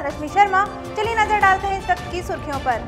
रश्मि शर्मा। चलिए नजर डालते हैं इस वक्त की सुर्खियों पर।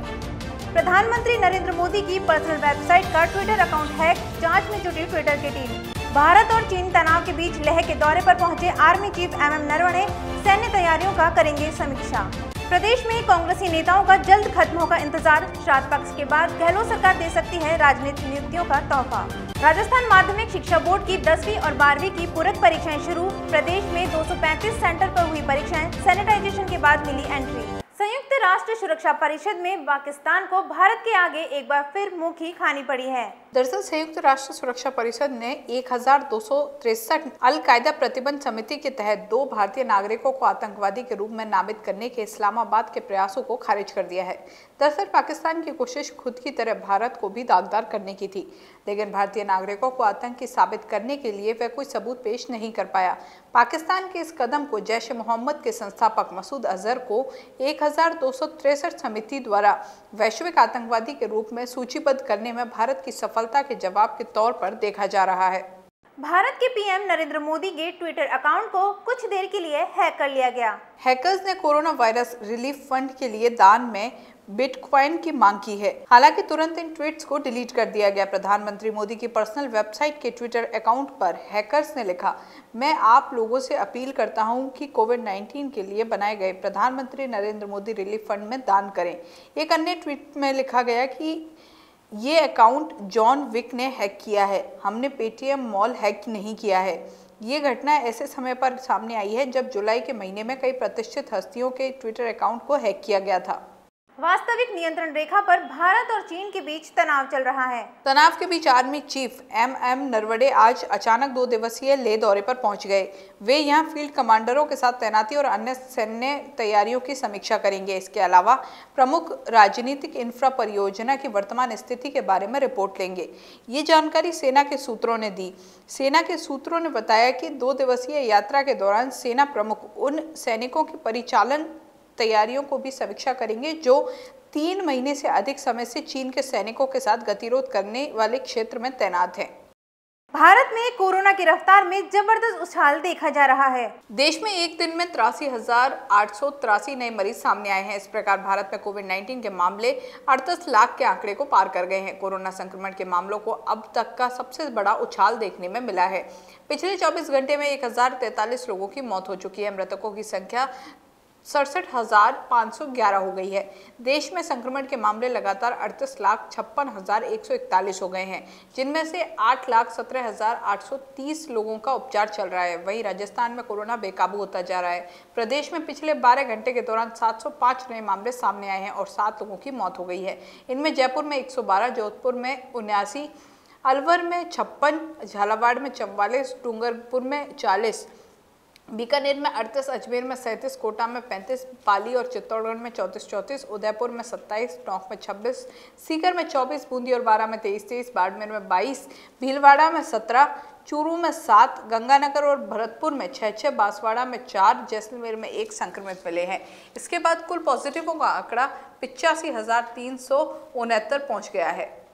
प्रधानमंत्री नरेंद्र मोदी की पर्सनल वेबसाइट का ट्विटर अकाउंट हैक, जांच में जुटी ट्विटर की टीम। भारत और चीन तनाव के बीच लेह के दौरे पर पहुंचे आर्मी चीफ MM नरवणे सैन्य तैयारियों का करेंगे समीक्षा। प्रदेश में कांग्रेसी नेताओं का जल्द खत्म होगा इंतजार। श्राद्ध पक्ष के बाद गहलोत सरकार दे सकती है राजनीतिक नियुक्तियों का तोहफा। राजस्थान माध्यमिक शिक्षा बोर्ड की 10वीं और 12वीं की पूरक परीक्षाएं शुरू। प्रदेश में 235 सेंटर पर हुई परीक्षाएं, सैनिटाइजेशन के बाद मिली एंट्री। संयुक्त राष्ट्र सुरक्षा परिषद में पाकिस्तान को भारत के आगे एक बार फिर मुंह की खानी पड़ी है। दरअसल संयुक्त राष्ट्र सुरक्षा परिषद ने 1263 अल-कायदा प्रतिबंध समिति के तहत 2 भारतीय नागरिकों को आतंकवादी के रूप में नामित करने के इस्लामाबाद के प्रयासों को खारिज कर दिया है। दरअसल पाकिस्तान की कोशिश खुद की तरह भारत को भी दागदार करने की थी, लेकिन भारतीय नागरिकों को आतंकी साबित करने के लिए वह कोई सबूत पेश नहीं कर पाया। पाकिस्तान के इस कदम को जैश ए मोहम्मद के संस्थापक मसूद अजहर को 1263 समिति द्वारा वैश्विक आतंकवादी के रूप में सूचीबद्ध करने में भारत की सफलता के जवाब के तौर पर देखा जा रहा है। भारत के PM नरेंद्र मोदी के ट्विटर अकाउंट को कुछ देर के लिए हैक कर लिया गया। हैकर्स ने कोरोना वायरस रिलीफ फंड के लिए दान में बिटकॉइन की मांग की है। हालांकि तुरंत इन ट्वीट्स को डिलीट कर दिया गया। प्रधानमंत्री मोदी की पर्सनल वेबसाइट के ट्विटर अकाउंट पर हैकर्स ने लिखा, मैं आप लोगों से अपील करता हूं कि कोविड-19 के लिए बनाए गए प्रधानमंत्री नरेंद्र मोदी रिलीफ फंड में दान करें। एक अन्य ट्वीट में लिखा गया कि ये अकाउंट जॉन विक ने हैक किया है, हमने पेटीएम मॉल हैक नहीं किया है। ये घटना ऐसे समय पर सामने आई है जब जुलाई के महीने में कई प्रतिष्ठित हस्तियों के ट्विटर अकाउंट को हैक किया गया था। वास्तविक नियंत्रण रेखा पर भारत और चीन के बीच तनाव चल रहा है। तनाव के बीच आर्मी चीफ MM नरवणे आज अचानक 2 दिवसीय लेह दौरे पर पहुंच गए। वे यहां फील्ड कमांडरों के साथ तैनाती और अन्य सैन्य तैयारियों की समीक्षा करेंगे। इसके अलावा प्रमुख राजनीतिक इंफ्रा परियोजना की वर्तमान स्थिति के बारे में रिपोर्ट लेंगे। ये जानकारी सेना के सूत्रों ने दी। सेना के सूत्रों ने बताया कि 2 दिवसीय यात्रा के दौरान सेना प्रमुख उन सैनिकों की परिचालन तैयारियों को भी समीक्षा करेंगे जो 3 महीने से अधिक समय से चीन के सैनिकों के साथ गतिरोध करने वाले क्षेत्र में तैनात हैं। भारत में कोरोना की रफ्तार में जबरदस्त उछाल देखा जा रहा है। देश में एक दिन में 83,883 नए मरीज सामने आए हैं। इस प्रकार भारत में कोविड-19 के मामले 38 लाख के आंकड़े को पार कर गए हैं। कोरोना संक्रमण के मामलों को अब तक का सबसे बड़ा उछाल देखने में मिला है। पिछले 24 घंटे में 1043 लोगों की मौत हो चुकी है। मृतकों की संख्या 67,511 हो गई है। देश में संक्रमण के मामले लगातार 38,56,141 हो गए हैं, जिनमें से 8,17,830 लोगों का उपचार चल रहा है। वहीं राजस्थान में कोरोना बेकाबू होता जा रहा है। प्रदेश में पिछले 12 घंटे के दौरान 705 नए मामले सामने आए हैं और 7 लोगों की मौत हो गई है। इनमें जयपुर में 112, जोधपुर में 79, अलवर में 56, झालावाड़ में 44, डूंगरपुर में 40, बीकानेर में 38, अजमेर में 37, कोटा में 35, पाली और चित्तौड़गढ़ में 34, उदयपुर में 27, टोंक में 26, सीकर में 24, बूंदी और बारां में 23, बाड़मेर में 22, भीलवाड़ा में 17, चूरू में 7, गंगानगर और भरतपुर में 6, बांसवाड़ा में 4, जैसलमेर में 1 संक्रमित मिले हैं। इसके बाद कुल पॉजिटिवों का आंकड़ा 85,369 पहुंच गया है।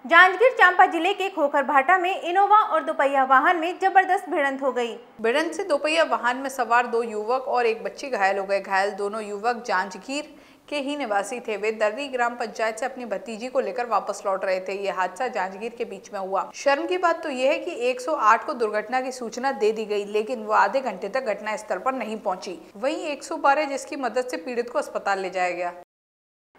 जांजगीर चांपा जिले के खोखरभाटा में इनोवा और दोपहिया वाहन में जबरदस्त भिड़ंत हो गई। भिड़ंत से दोपहिया वाहन में सवार 2 युवक और एक बच्ची घायल हो गए। घायल दोनों युवक जांजगीर के ही निवासी थे। वे दर्री ग्राम पंचायत से अपनी भतीजी को लेकर वापस लौट रहे थे। ये हादसा जांजगीर के बीच में हुआ। शर्म की बात तो यह है कि 108 को दुर्घटना की सूचना दे दी गई, लेकिन वो आधे घंटे तक घटना स्थल पर नहीं पहुंची। वहीं 112 जिसकी मदद से पीड़ित को अस्पताल ले जाया गया।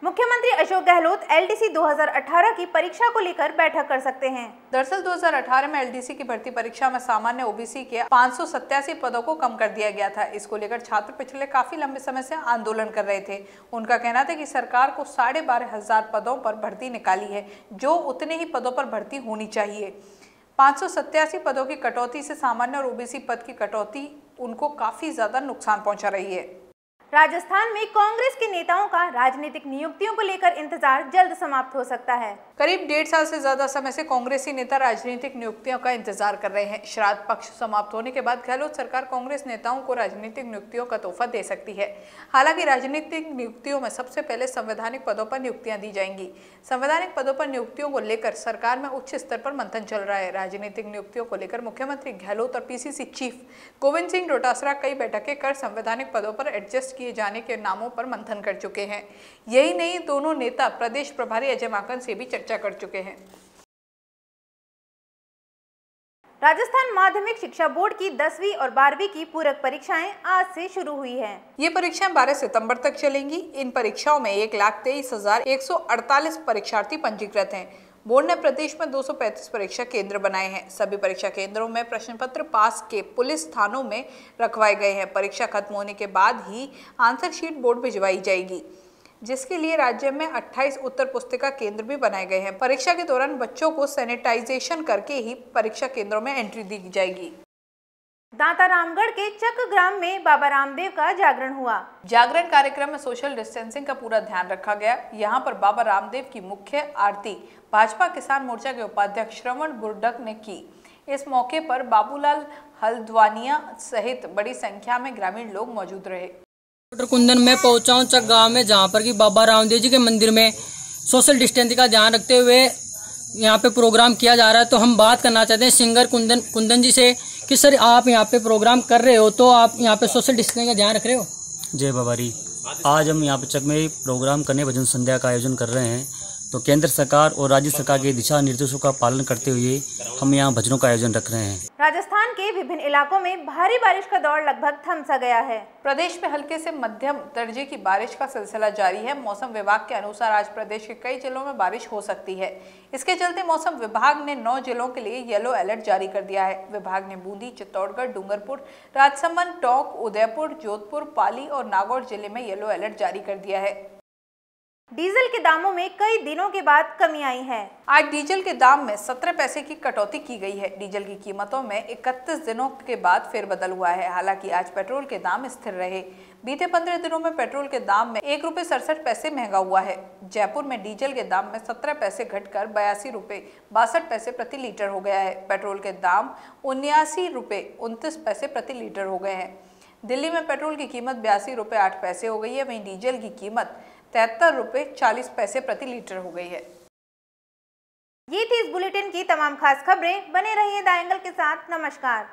मुख्यमंत्री अशोक गहलोत LDC 2018 की परीक्षा को लेकर बैठक कर सकते हैं। दरअसल 2018 में LDC की भर्ती परीक्षा में सामान्य OBC के 587 पदों को कम कर दिया गया था। इसको लेकर छात्र पिछले काफी लंबे समय से आंदोलन कर रहे थे। उनका कहना था कि सरकार को 12,500 पदों पर भर्ती निकाली है, जो उतने ही पदों पर भर्ती होनी चाहिए। 587 पदों की कटौती से सामान्य और OBC पद की कटौती उनको काफी ज्यादा नुकसान पहुंचा रही है। राजस्थान में कांग्रेस के नेताओं का राजनीतिक नियुक्तियों को लेकर इंतजार जल्द समाप्त हो सकता है। करीब 1.5 साल से ज्यादा समय से कांग्रेसी नेता राजनीतिक नियुक्तियों का इंतजार कर रहे हैं। श्राद्ध पक्ष समाप्त होने के बाद गहलोत सरकार कांग्रेस नेताओं को राजनीतिक नियुक्तियों का तोहफा दे सकती है। हालांकि राजनीतिक नियुक्तियों में सबसे पहले संवैधानिक पदों पर नियुक्तियां दी जाएंगी। संवैधानिक पदों पर नियुक्तियों को लेकर सरकार में उच्च स्तर पर मंथन चल रहा है। राजनीतिक नियुक्तियों को लेकर मुख्यमंत्री गहलोत और पीसीसी चीफ गोविंद सिंह डोटासरा कई बैठकें कर संवैधानिक पदों पर एडजस्ट किए जाने के नामों पर मंथन कर चुके हैं। यही नहीं, दोनों नेता प्रदेश प्रभारी अजय माकन से भी चर्चा कर चुके हैं। राजस्थान माध्यमिक शिक्षा बोर्ड की 10वीं और 12वीं की पूरक परीक्षाएं आज से शुरू हुई हैं। ये परीक्षाएं 12 सितंबर तक चलेंगी। इन परीक्षाओं में 1,23,148 परीक्षार्थी पंजीकृत हैं। बोर्ड ने प्रदेश में 235 परीक्षा केंद्र बनाए हैं। सभी परीक्षा केंद्रों में प्रश्न पत्र पास के पुलिस थानों में रखवाए गए हैं। परीक्षा खत्म होने के बाद ही आंसर शीट बोर्ड भिजवाई जाएगी, जिसके लिए राज्य में 28 उत्तर पुस्तिका केंद्र भी बनाए गए हैं। परीक्षा के दौरान बच्चों को सैनिटाइजेशन करके ही परीक्षा केंद्रों में एंट्री दी जाएगी। दांता रामगढ़ के चक ग्राम में बाबा रामदेव का जागरण हुआ। जागरण कार्यक्रम में सोशल डिस्टेंसिंग का पूरा ध्यान रखा गया। यहाँ पर बाबा रामदेव की मुख्य आरती भाजपा किसान मोर्चा के उपाध्यक्ष श्रवण बुर्डक ने की। इस मौके पर बाबूलाल हल्द्वानिया सहित बड़ी संख्या में ग्रामीण लोग मौजूद रहे। कुंदन में पहुंचा हूं चक गाँव में, जहाँ पर कि बाबा रामदेव जी के मंदिर में सोशल डिस्टेंसिंग का ध्यान रखते हुए यहाँ पे प्रोग्राम किया जा रहा है। तो हम बात करना चाहते हैं सिंगर कुंदन जी से कि सर आप यहाँ पे प्रोग्राम कर रहे हो तो आप यहाँ पे सोशल डिस्टेंसिंग का ध्यान रख रहे हो? जय बाबारी। आज हम यहाँ पे चक में प्रोग्राम करने भजन संध्या का आयोजन कर रहे हैं। तो केंद्र सरकार और राज्य सरकार के दिशा निर्देशों का पालन करते हुए हम यहाँ भजनों का आयोजन रख रहे हैं। राजस्थान के विभिन्न इलाकों में भारी बारिश का दौर लगभग थम सा गया है। प्रदेश में हल्के से मध्यम दर्जे की बारिश का सिलसिला जारी है। मौसम विभाग के अनुसार आज प्रदेश के कई जिलों में बारिश हो सकती है। इसके चलते मौसम विभाग ने 9 जिलों के लिए येलो अलर्ट जारी कर दिया है। विभाग ने बूंदी, चित्तौड़गढ़, डूंगरपुर, राजसमंद, टोंक, उदयपुर, जोधपुर, पाली और नागौर जिले में येलो अलर्ट जारी कर दिया है। डीजल के दामों में कई दिनों के बाद कमी आई है। आज डीजल के दाम में 17 पैसे की कटौती की गई है। डीजल की कीमतों में 31 दिनों के बाद फेरबदल हुआ है। हालांकि आज पेट्रोल के दाम स्थिर रहे। बीते 15 दिनों में पेट्रोल के दाम में 1 रुपये 67 पैसे महंगा हुआ है। जयपुर में डीजल के दाम में 17 पैसे घटकर 82 रुपये 62 पैसे प्रति लीटर हो गया है। पेट्रोल के दाम 79 रुपये 29 पैसे प्रति लीटर हो गए हैं। दिल्ली में पेट्रोल की कीमत 82 रुपये 8 पैसे हो गई है। वहीं डीजल की कीमत 73 रुपये 40 पैसे प्रति लीटर हो गई है। ये थी इस बुलेटिन की तमाम खास खबरें। बने रहिए द एंगल के साथ। नमस्कार।